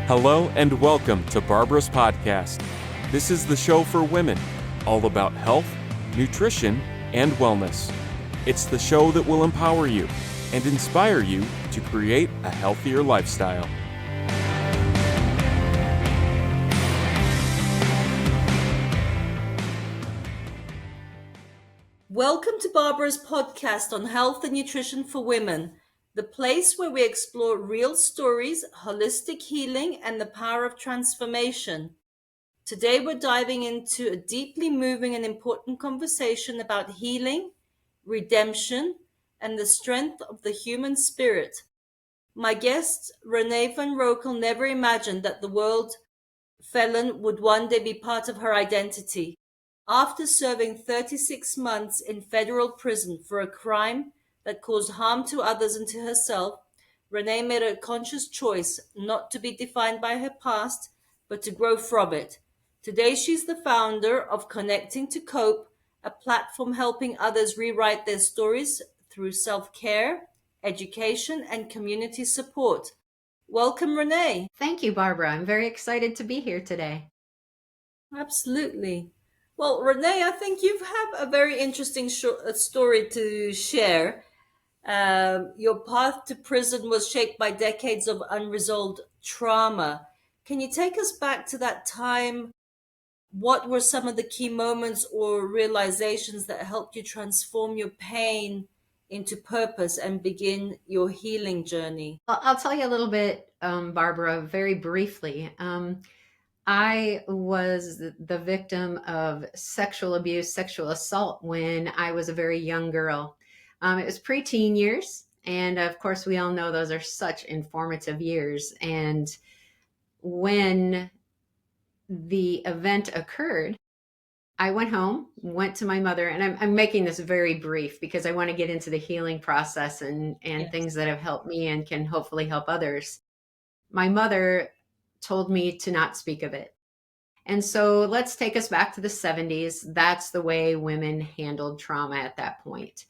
Hello and welcome to Barbara's Podcast. This is the show for women, all about health, nutrition, and wellness. It's the show that will empower you and inspire you to create a healthier lifestyle. Welcome to Barbara's podcast on health and nutrition for women, the place where we explore real stories, holistic healing, and the power of transformation. Today, we're diving into a deeply moving and important conversation about healing, redemption, and the strength of the human spirit. My guest, Ranae Van Roekel, never imagined that the word felon would one day be part of her identity. After serving 36 months in federal prison for a crime that caused harm to others and to herself, Ranae made a conscious choice not to be defined by her past, but to grow from it. Today, she's the founder of Connecting to Cope, a platform helping others rewrite their stories through self-care, education, and community support. Welcome, Ranae. Thank you, Barbara. I'm very excited to be here today. Absolutely. Well, Ranae, I think you have a very interesting story to share. Your path to prison was shaped by decades of unresolved trauma. Can you take us back to that time? What were some of the key moments or realizations that helped you transform your pain into purpose and begin your healing journey? I'll tell you a little bit, Barbara, very briefly. I was the victim of sexual abuse, sexual assault when I was a very young girl. It was preteen years. And of course, we all know those are such informative years. And when the event occurred, I went home, went to my mother, and I'm making this very brief because I want to get into the healing process and Yes. things that have helped me and can hopefully help others. My mother told me to not speak of it. And so let's take us back to the 70s. That's the way women handled trauma at that point.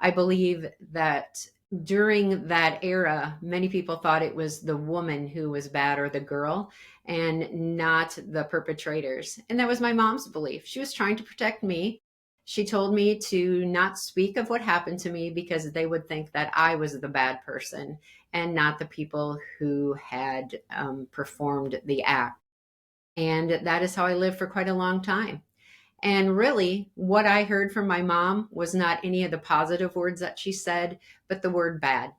I believe that during that era, many people thought it was the woman who was bad or the girl and not the perpetrators. And that was my mom's belief. She was trying to protect me. She told me to not speak of what happened to me because they would think that I was the bad person and not the people who had performed the act. And that is how I lived for quite a long time. And really, what I heard from my mom was not any of the positive words that she said, but the word bad.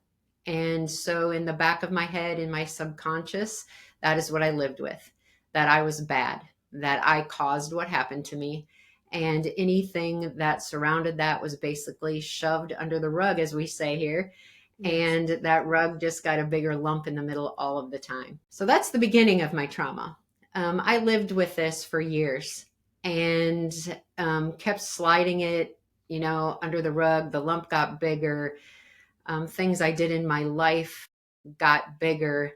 And so in the back of my head, in my subconscious, that is what I lived with, that I was bad, that I caused what happened to me. And anything that surrounded that was basically shoved under the rug, as we say here. Yes. And that rug just got a bigger lump in the middle all of the time. So that's the beginning of my trauma. I lived with this for years and kept sliding it, under the rug. The lump got bigger. Things I did in my life got bigger.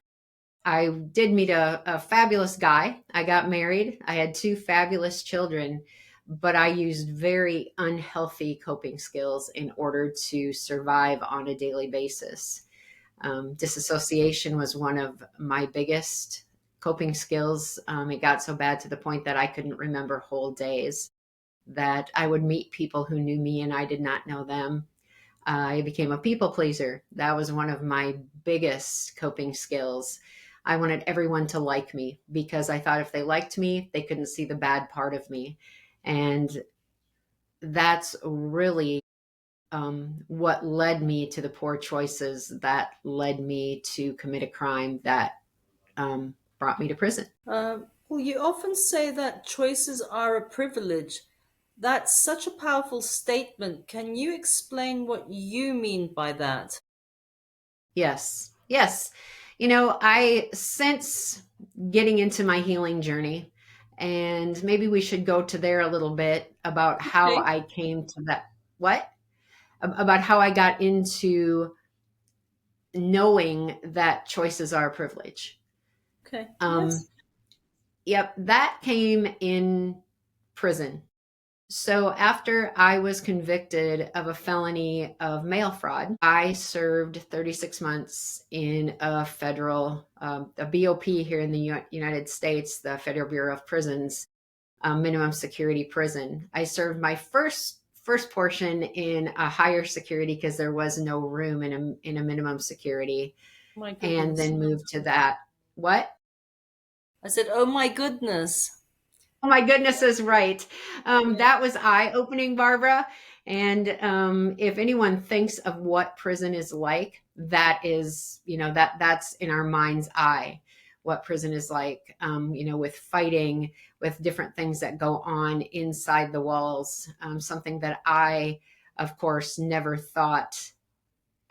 I did meet a fabulous guy. I got married. I had 2 fabulous children, but I used very unhealthy coping skills in order to survive on a daily basis. Disassociation was one of my biggest coping skills. It got so bad to the point that I couldn't remember whole days, that I would meet people who knew me and I did not know them. I became a people pleaser. That was one of my biggest coping skills. I wanted everyone to like me because I thought if they liked me, they couldn't see the bad part of me. And that's really what led me to the poor choices that led me to commit a crime that brought me to prison. Well, you often say that choices are a privilege. That's such a powerful statement. Can you explain what you mean by that? Yes. I since getting into my healing journey, and maybe we should go to there a little bit about how Okay. I came to that. What? About how I got into knowing that choices are a privilege. Okay. Um, Yes. Yep, that came in prison. So after I was convicted of a felony of mail fraud, I served 36 months in a federal, a BOP here in the United States, the Federal Bureau of Prisons, minimum security prison. I served my first portion in a higher security because there was no room in a minimum security, My and goodness. then moved to that. What? I said, oh my goodness. Oh my goodness is right. Yeah. That was eye-opening, Barbara. And if anyone thinks of what prison is like, that is, that's in our mind's eye, what prison is like, with fighting, with different things that go on inside the walls. Something that I, of course, never thought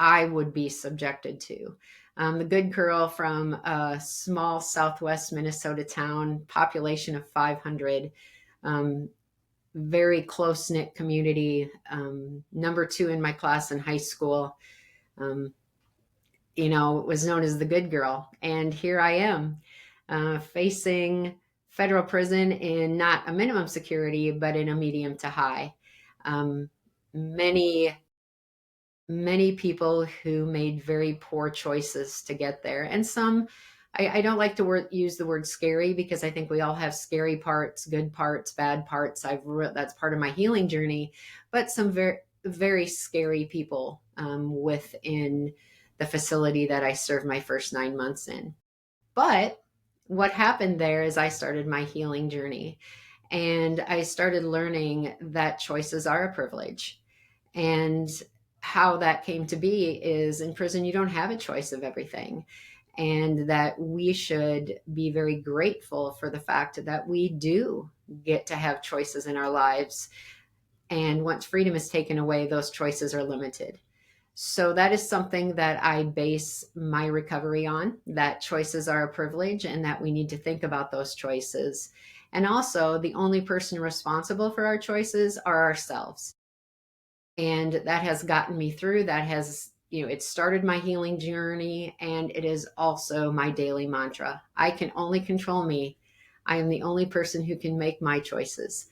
I would be subjected to. The good girl from a small Southwest Minnesota town, population of 500, very close knit community, number 2 in my class in high school. Was known as the good girl. And here I am facing federal prison in not a minimum security, but in a medium to high. Many people who made very poor choices to get there. And some, I don't like to use the word scary, because I think we all have scary parts, good parts, bad parts. That's part of my healing journey, but some very, very scary people within the facility that I served my first 9 months in. But what happened there is I started my healing journey, and I started learning that choices are a privilege. And how that came to be is, in prison, you don't have a choice of everything. And that we should be very grateful for the fact that we do get to have choices in our lives. And once freedom is taken away, those choices are limited. So that is something that I base my recovery on, that choices are a privilege and that we need to think about those choices. And also, the only person responsible for our choices are ourselves. And that has gotten me through. That has, it started my healing journey, and it is also my daily mantra. I can only control me. I am the only person who can make my choices.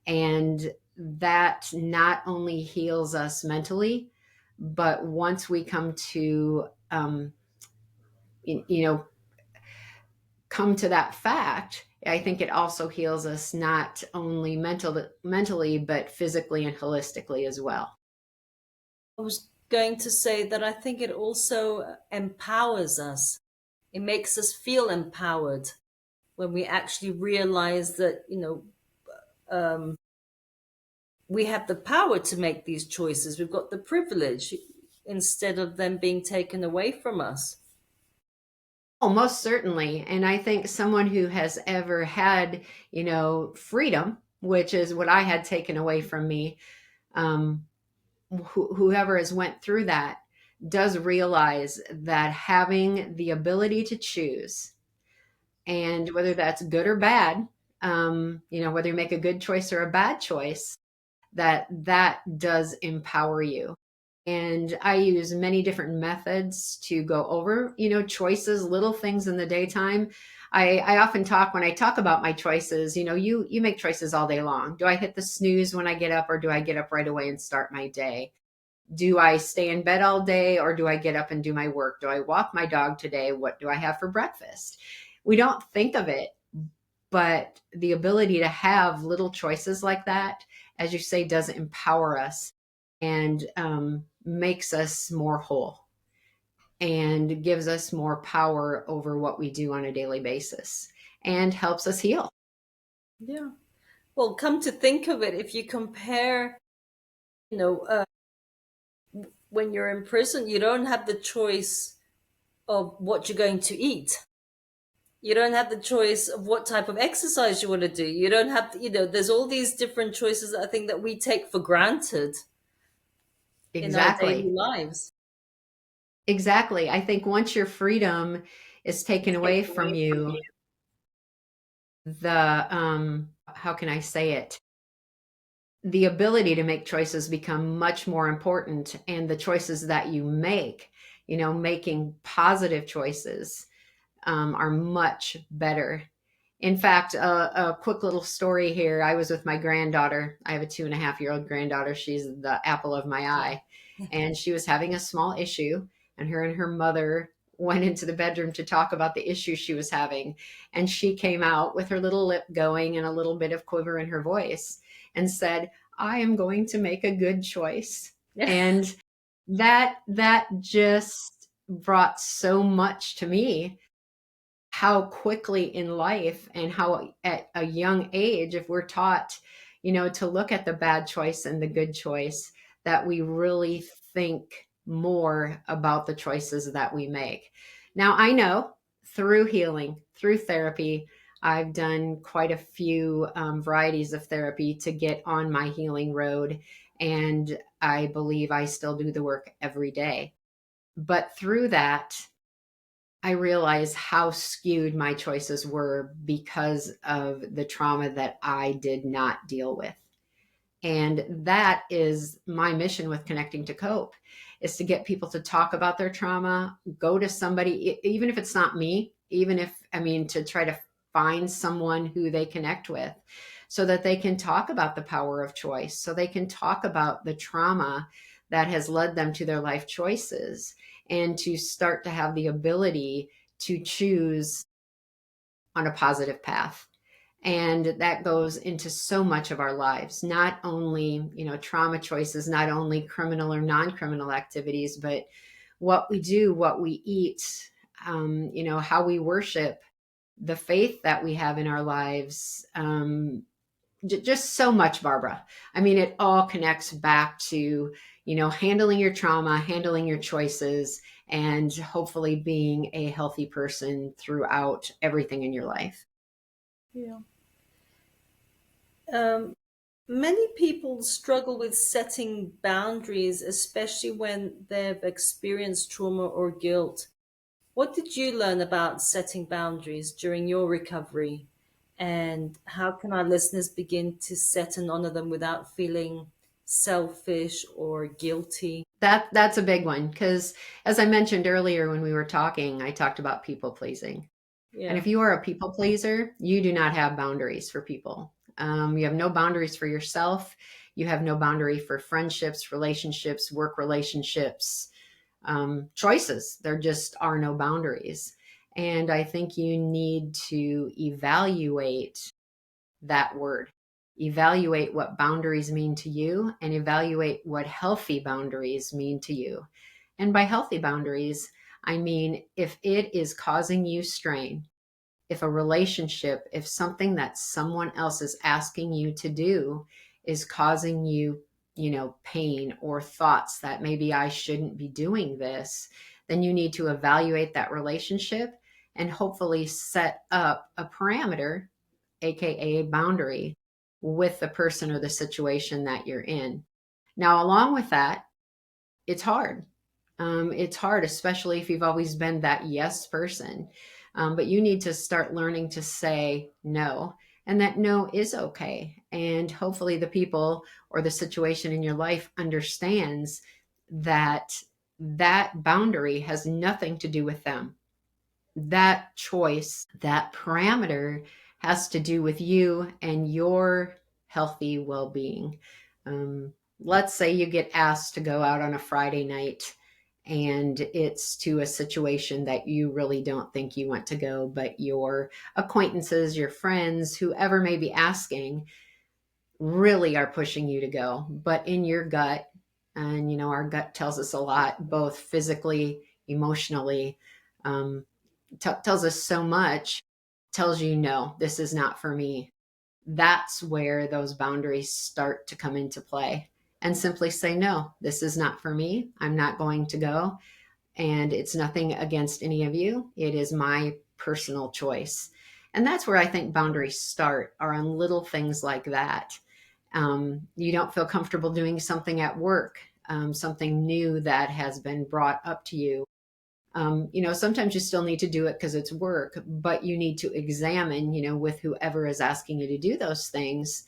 And that not only heals us mentally, but once we come to, come to that fact, I think it also heals us not only mentally, but physically and holistically as well. I was going to say that I think it also empowers us. It makes us feel empowered when we actually realize that, we have the power to make these choices. We've got the privilege instead of them being taken away from us. Oh, most certainly. And I think someone who has ever had, freedom, which is what I had taken away from me, whoever has went through that does realize that having the ability to choose, and whether that's good or bad, whether you make a good choice or a bad choice, that does empower you. And I use many different methods to go over, choices, little things in the daytime. I often talk, when I talk about my choices, you make choices all day long. Do I hit the snooze when I get up, or do I get up right away and start my day? Do I stay in bed all day, or do I get up and do my work? Do I walk my dog today? What do I have for breakfast? We don't think of it, but the ability to have little choices like that, as you say, does empower us and makes us more whole and gives us more power over what we do on a daily basis and helps us heal. Yeah. Well, come to think of it, if you compare, when you're in prison, you don't have the choice of what you're going to eat. You don't have the choice of what type of exercise you want to do. You don't have, there's all these different choices that I think that we take for granted in our daily Exactly. lives. Exactly. I think once your freedom is taken away from you, how can I say it? The ability to make choices become much more important, and the choices that you make, making positive choices, are much better. In fact, a quick little story here. I was with my granddaughter. I have a 2.5-year-old granddaughter. She's the apple of my eye. And she was having a small issue, and her mother went into the bedroom to talk about the issue she was having. And she came out with her little lip going and a little bit of quiver in her voice and said, "I am going to make a good choice." And that just brought so much to me, how quickly in life and how at a young age, if we're taught, to look at the bad choice and the good choice, that we really think more about the choices that we make. Now, I know through healing, through therapy, I've done quite a few varieties of therapy to get on my healing road. And I believe I still do the work every day. But through that, I realize how skewed my choices were because of the trauma that I did not deal with. And that is my mission with Connecting to Cope, is to get people to talk about their trauma, go to somebody, even if it's not me, to try to find someone who they connect with so that they can talk about the power of choice, so they can talk about the trauma that has led them to their life choices, and to start to have the ability to choose on a positive path. And that goes into so much of our lives, not only, trauma choices, not only criminal or non-criminal activities, but what we do, what we eat, how we worship, the faith that we have in our lives, just so much, Barbara. I mean, it all connects back to, handling your trauma, handling your choices, and hopefully being a healthy person throughout everything in your life. Yeah. Many people struggle with setting boundaries, especially when they've experienced trauma or guilt. What did you learn about setting boundaries during your recovery? And how can our listeners begin to set and honor them without feeling selfish or guilty? That's a big one, because as I mentioned earlier when we were talking, I talked about people pleasing. And Yeah. if you are a people pleaser, you do not have boundaries for people. You have no boundaries for yourself. You have no boundary for friendships, relationships, work relationships, choices. There just are no boundaries. And I think you need to evaluate that word. Evaluate what boundaries mean to you, and evaluate what healthy boundaries mean to you. And by healthy boundaries, I mean if it is causing you strain, if a relationship, if something that someone else is asking you to do is causing you, pain or thoughts that maybe I shouldn't be doing this, then you need to evaluate that relationship and hopefully set up a parameter, AKA a boundary, with the person or the situation that you're in. Now, along with that, it's hard. It's hard, especially if you've always been that yes person. But you need to start learning to say no, and that no is okay. And hopefully, the people or the situation in your life understands that that boundary has nothing to do with them. That choice, that parameter has to do with you and your healthy well being. Let's say you get asked to go out on a Friday night and it's to a situation that you really don't think you want to go, but your acquaintances, your friends, whoever may be asking, really are pushing you to go. But in your gut, and our gut tells us a lot, both physically, emotionally, tells us so much, tells you, no, this is not for me. That's where those boundaries start to come into play. And simply say, no, this is not for me. I'm not going to go. And it's nothing against any of you. It is my personal choice. And that's where I think boundaries start, are on little things like that. You don't feel comfortable doing something at work, something new that has been brought up to you. Sometimes you still need to do it because it's work, but you need to examine, with whoever is asking you to do those things.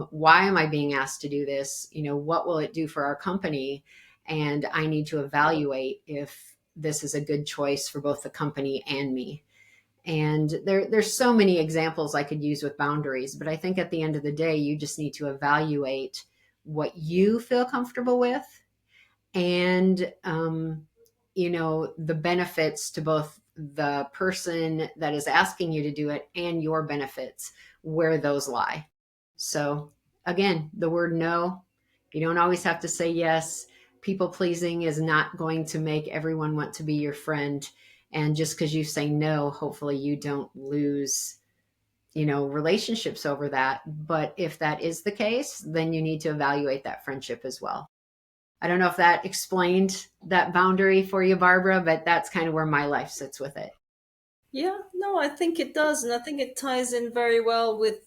Why am I being asked to do this? What will it do for our company? And I need to evaluate if this is a good choice for both the company and me. And there's so many examples I could use with boundaries, but I think at the end of the day, you just need to evaluate what you feel comfortable with, and the benefits to both the person that is asking you to do it and your benefits, where those lie. So again, the word no, you don't always have to say yes. People pleasing is not going to make everyone want to be your friend. And just because you say no, hopefully you don't lose, relationships over that. But if that is the case, then you need to evaluate that friendship as well. I don't know if that explained that boundary for you, Barbara, but that's kind of where my life sits with it. Yeah, no, I think it does, and I think it ties in very well with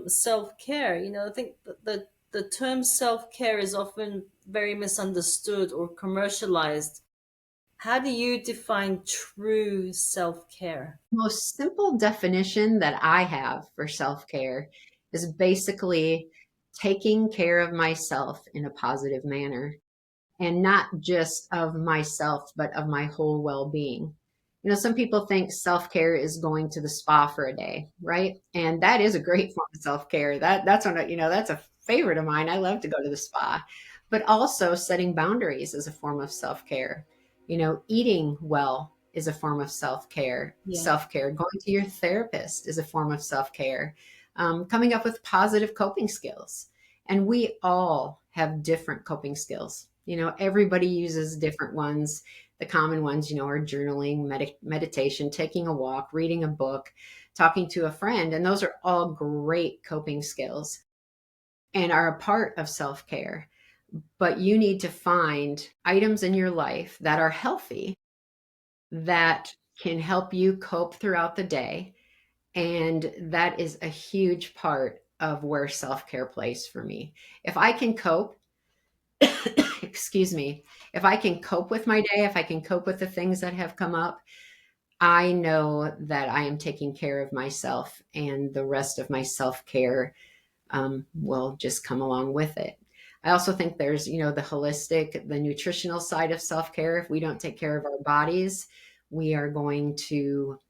self-care. I think that the term self-care is often very misunderstood or commercialized. How do you define true self-care? Most simple definition that I have for self-care is basically taking care of myself in a positive manner, and not just of myself, but of my whole well-being. Some people think self-care is going to the spa for a day, right? And that is a great form of self-care. That's a favorite of mine. I love to go to the spa. But also setting boundaries is a form of self-care. Eating well is a form of self-care. Yeah. Self-care. Going to your therapist is a form of self-care. Coming up with positive coping skills. And we all have different coping skills. Everybody uses different ones. The common ones, are journaling, meditation, taking a walk, reading a book, talking to a friend. And those are all great coping skills and are a part of self-care. But you need to find items in your life that are healthy, that can help you cope throughout the day. And that is a huge part of where self-care plays for me. If I can cope, excuse me, if I can cope with my day, if I can cope with the things that have come up, I know that I am taking care of myself, and the rest of my self-care will just come along with it. I also think there's, the holistic, the nutritional side of self-care. If we don't take care of our bodies, we are going to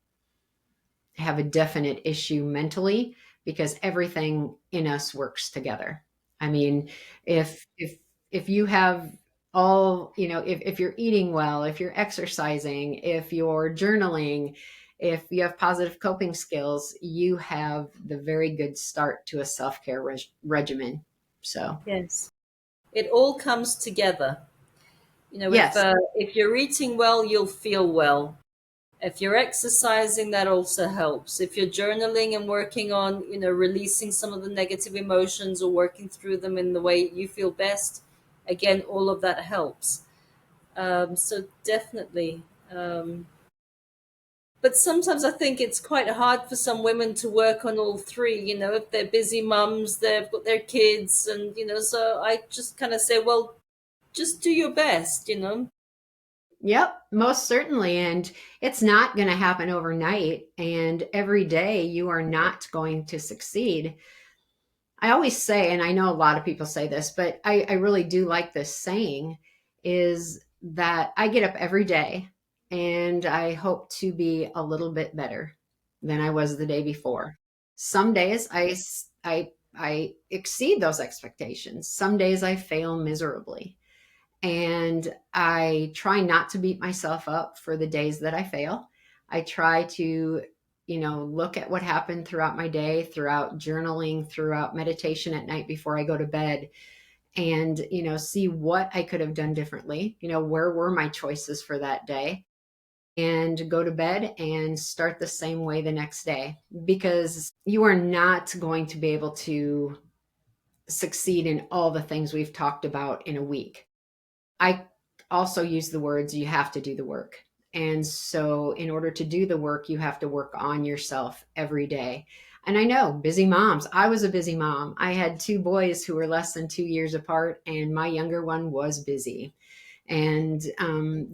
have a definite issue mentally, because everything in us works together. I mean, if you have all, if you're eating well, if you're exercising, if you're journaling, if you have positive coping skills, you have the very good start to a self-care regimen. So, Yes. It all comes together. yes. If you're eating well, you'll feel well. If you're exercising, that also helps. If you're journaling and working on, releasing some of the negative emotions or working through them in the way you feel best, again, all of that helps. So definitely. But sometimes I think it's quite hard for some women to work on all three. If they're busy mums, they've got their kids, and, so I just kind of say, well, just do your best. Yep, most certainly. And it's not going to happen overnight. And every day you are not going to succeed. I always say, and I know a lot of people say this, but I really do like this saying, is that I get up every day and I hope to be a little bit better than I was the day before. Some days I exceed those expectations. Some days I fail miserably. And I try not to beat myself up for the days that I fail. I try to, look at what happened throughout my day, throughout journaling, throughout meditation at night before I go to bed, and, see what I could have done differently. Where were my choices for that day? And go to bed and start the same way the next day, because you are not going to be able to succeed in all the things we've talked about in a week. I also use the words, you have to do the work. And so in order to do the work, you have to work on yourself every day. And I know busy moms, I was a busy mom. I had two boys who were less than 2 years apart, and my younger one was busy. And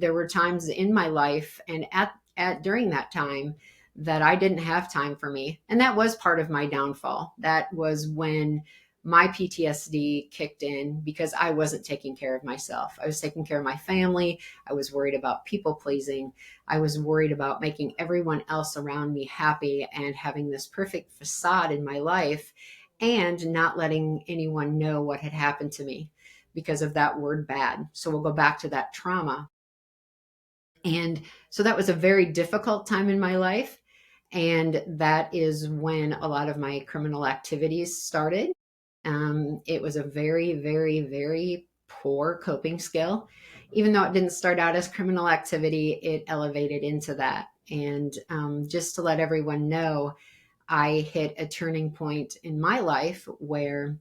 there were times in my life and at during that time that I didn't have time for me. And that was part of my downfall. That was when my PTSD kicked in because I wasn't taking care of myself. I was taking care of my family. I was worried about people pleasing. I was worried about making everyone else around me happy and having this perfect facade in my life, and not letting anyone know what had happened to me because of that word bad. So we'll go back to that trauma. And so that was a very difficult time in my life. And that is when a lot of my criminal activities started. It was a very, very, very poor coping skill. Even though it didn't start out as criminal activity, it elevated into that. And just to let everyone know, I hit a turning point in my life where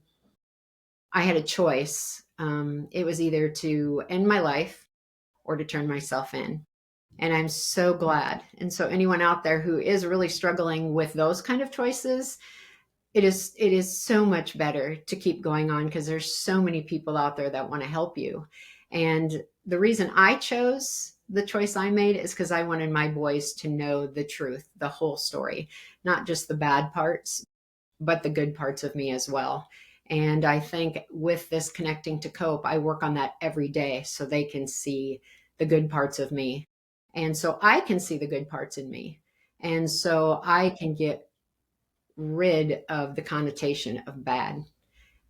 I had a choice. It was either to end my life or to turn myself in. And I'm so glad. And so anyone out there who is really struggling with those kind of choices, it is so much better to keep going on, because there's so many people out there that want to help you. And the reason I chose the choice I made is because I wanted my boys to know the truth, the whole story, not just the bad parts, but the good parts of me as well. And I think with this connecting to cope, I work on that every day so they can see the good parts of me. And so I can see the good parts in me. And so I can get rid of the connotation of bad.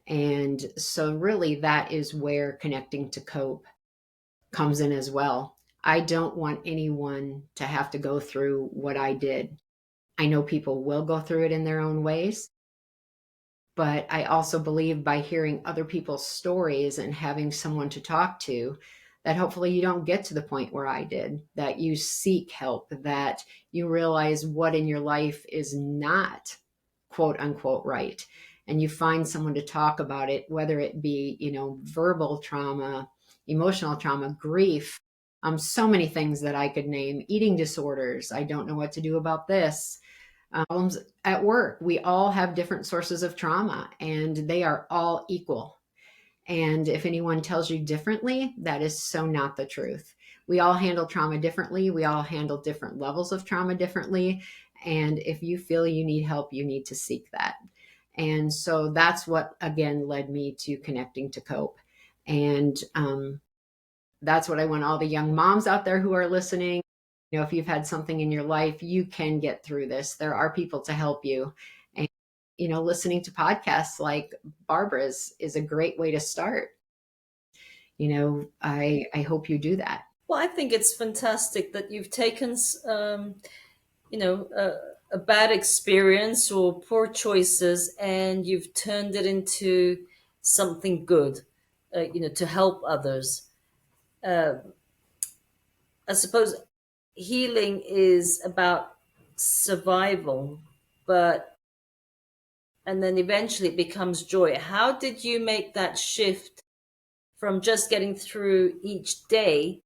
And so really that is where connecting to cope comes in as well. I don't want anyone to have to go through what I did. I know people will go through it in their own ways, but I also believe by hearing other people's stories and having someone to talk to, that hopefully you don't get to the point where I did, that you seek help, that you realize what in your life is not quote unquote right. And you find someone to talk about it, whether it be, verbal trauma, emotional trauma, grief, so many things that I could name, eating disorders. I don't know what to do about this. Problems at work. We all have different sources of trauma, and they are all equal. And if anyone tells you differently, that is so not the truth. We all handle trauma differently. We all handle different levels of trauma differently. And if you feel you need help, you need to seek that. And so that's what, again, led me to connecting to cope. And that's what I want all the young moms out there who are listening. If you've had something in your life, you can get through this. There are people to help you. And, listening to podcasts like Barbara's is a great way to start. I hope you do that. Well, I think it's fantastic that you've taken, a bad experience or poor choices, and you've turned it into something good, to help others. I suppose healing is about survival, and then eventually it becomes joy. How did you make that shift from just getting through each day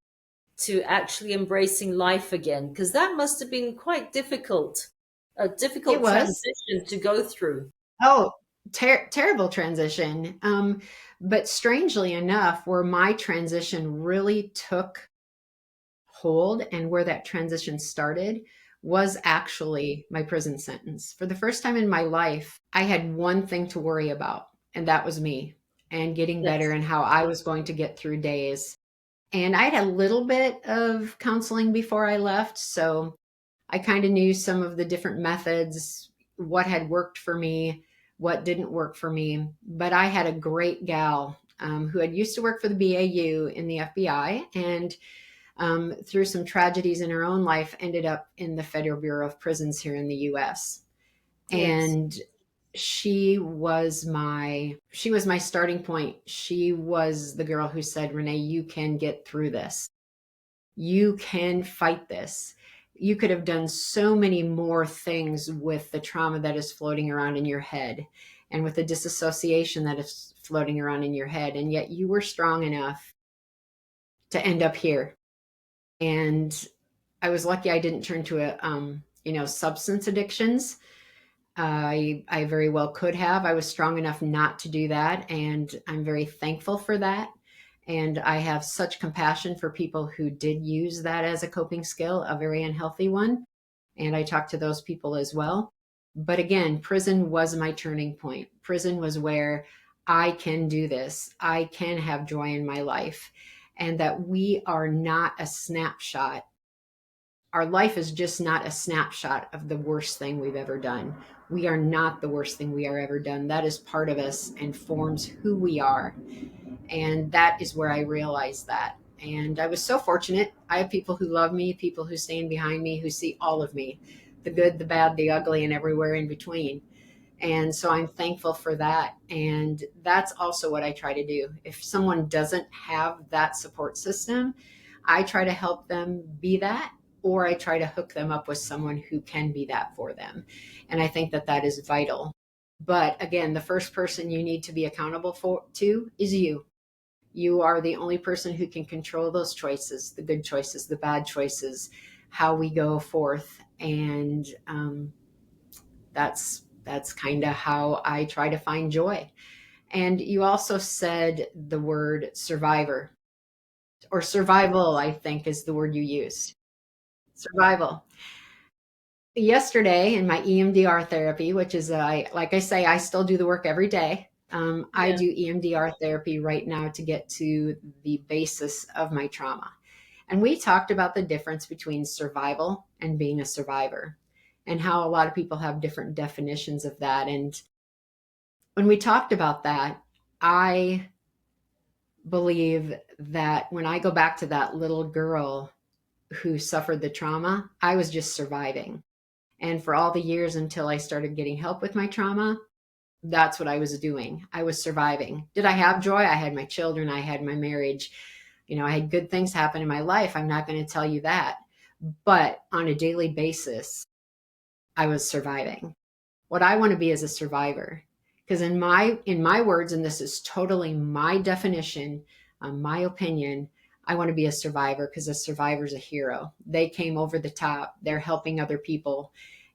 to actually embracing life again? Because that must have been quite difficult, a It difficult was. transition to go through. Oh, terrible transition. But strangely enough, where my transition really took hold and where that transition started was actually my prison sentence. For the first time in my life, I had one thing to worry about, and that was me and getting better Yes. and how I was going to get through days. And I had a little bit of counseling before I left. So I kind of knew some of the different methods, what had worked for me, what didn't work for me. But I had a great gal who had used to work for the BAU in the FBI, and through some tragedies in her own life, ended up in the Federal Bureau of Prisons here in the US. Yes. And she was my starting point. She was the girl who said, Ranae, you can get through this. You can fight this. You could have done so many more things with the trauma that is floating around in your head and with the disassociation that is floating around in your head. And yet you were strong enough to end up here. And I was lucky I didn't turn to substance addictions. I very well could have. I was strong enough not to do that. And I'm very thankful for that. And I have such compassion for people who did use that as a coping skill, a very unhealthy one. And I talk to those people as well. But again, prison was my turning point. Prison was where I can do this. I can have joy in my life, and that we are not a snapshot. Our life is just not a snapshot of the worst thing we've ever done. We are not the worst thing we are ever done. That is part of us and forms who we are. And that is where I realized that. And I was so fortunate. I have people who love me, people who stand behind me, who see all of me, the good, the bad, the ugly, and everywhere in between. And so I'm thankful for that. And that's also what I try to do. If someone doesn't have that support system, I try to help them be that, or I try to hook them up with someone who can be that for them. And I think that that is vital. But again, the first person you need to be accountable to is you. You are the only person who can control those choices, the good choices, the bad choices, how we go forth. And that's kind of how I try to find joy. And you also said the word survivor, or survival, I think is the word you used. Survival. Yesterday in my EMDR therapy, which is, like I say, I still do the work every day. I do EMDR therapy right now to get to the basis of my trauma. And we talked about the difference between survival and being a survivor, and how a lot of people have different definitions of that. And when we talked about that, I believe that when I go back to that little girl who suffered the trauma, I was just surviving. And for all the years until I started getting help with my trauma, that's what I was doing. I was surviving. Did I have joy? I had my children. I had my marriage. I had good things happen in my life. I'm not going to tell you that. But on a daily basis, I was surviving. What I want to be is a survivor. Because in my words, and this is totally my definition, my opinion, I want to be a survivor, because a survivor's a hero. They came over the top. They're helping other people.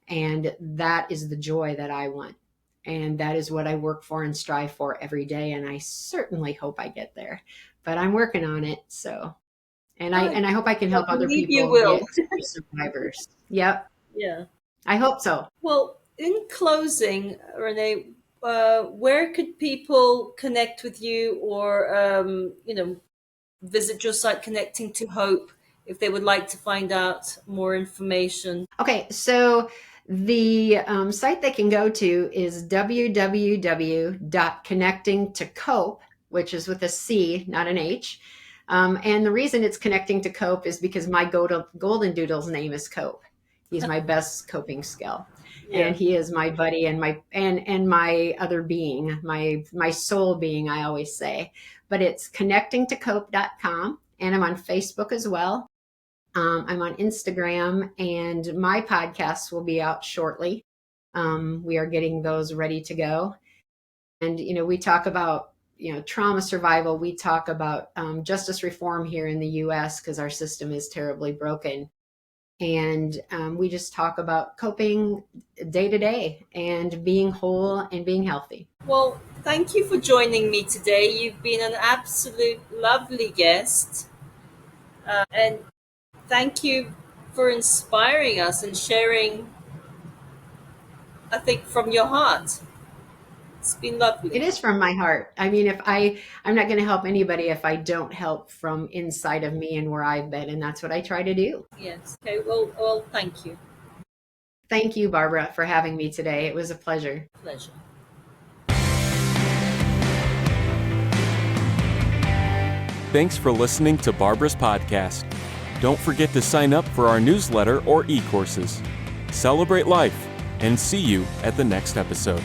And that is the joy that I want. And that is what I work for and strive for every day. And I certainly hope I get there, but I'm working on it. So, and I hope I can help other people get to be survivors. Yep. Yeah. I hope so. Well, in closing, Ranae, where could people connect with you, or, visit your site, Connecting to Hope, if they would like to find out more information? Okay. So the site they can go to is www.connectingtocope, which is with a C, not an H. And the reason it's Connecting to Cope is because my golden doodle's name is Cope. He's my best coping skill. Yeah. And he is my buddy and my other being, my soul being, I always say. But it's connectingtocope.com, and I'm on Facebook as well. I'm on Instagram, and my podcasts will be out shortly. We are getting those ready to go. And, we talk about, trauma survival. We talk about justice reform here in the U.S. because our system is terribly broken. And we just talk about coping day to day and being whole and being healthy. Well, thank you for joining me today. You've been an absolute lovely guest. And thank you for inspiring us and sharing, I think, from your heart. It's been lovely. It is from my heart. I mean, I'm not going to help anybody if I don't help from inside of me and where I've been. And that's what I try to do. Yes. Okay. Well, thank you. Thank you, Barbara, for having me today. It was a pleasure. Pleasure. Thanks for listening to Barbara's podcast. Don't forget to sign up for our newsletter or e-courses. Celebrate life, and see you at the next episode.